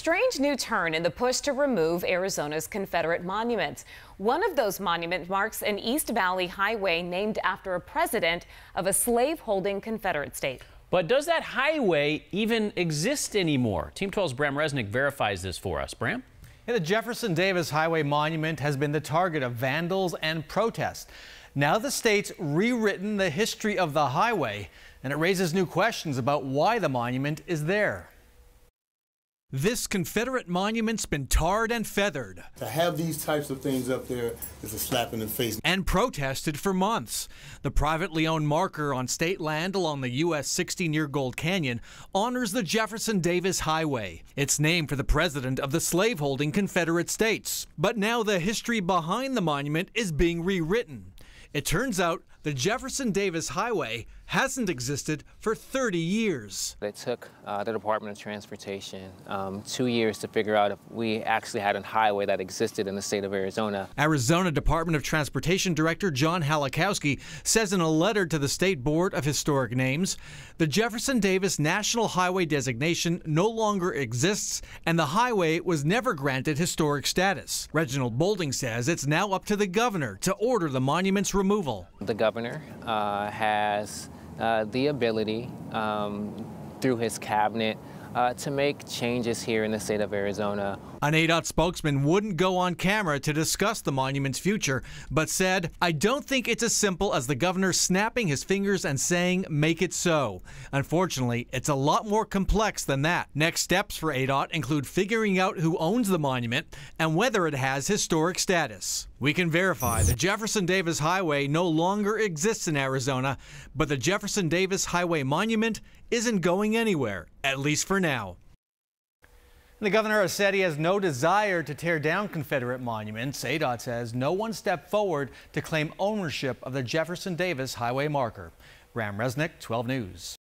strange new turn in the push to remove Arizona's Confederate monuments. One of those monuments marks an East Valley highway named after a president of a slave-holding Confederate state. But does that highway even exist anymore? Team 12's Bram Resnick verifies this for us. Bram? Yeah, the Jefferson Davis Highway monument has been the target of vandals and protests. Now the state's rewritten the history of the highway, and it raises new questions about why the monument is there. This Confederate monument's been tarred and feathered. To have these types of things up there is a slap in the face. And protested for months. The privately owned marker on state land along the U.S. 60 near Gold Canyon honors the Jefferson Davis Highway. It's named for the president of the slaveholding Confederate States. But now the history behind the monument is being rewritten. It turns out the Jefferson Davis Highway hasn't existed for 30 years. It took the Department of Transportation 2 years to figure out if we actually had a highway that existed in the state of Arizona. Arizona Department of Transportation Director John Halakowski says in a letter to the State Board of Historic Names, the Jefferson Davis National Highway designation no longer exists and the highway was never granted historic status. Reginald Boulding says it's now up to the governor to order the monument's removal. The governor has the ability through his cabinet to make changes here in the state of Arizona. An ADOT spokesman wouldn't go on camera to discuss the monument's future, but said, "I don't think it's as simple as the governor snapping his fingers and saying, make it so. Unfortunately, it's a lot more complex than that." Next steps for ADOT include figuring out who owns the monument and whether it has historic status. We can verify the Jefferson Davis Highway no longer exists in Arizona, but the Jefferson Davis Highway monument isn't going anywhere, at least for now. The governor has said he has no desire to tear down Confederate monuments. ADOT says no one stepped forward to claim ownership of the Jefferson Davis Highway marker. Bram Resnick, 12 News.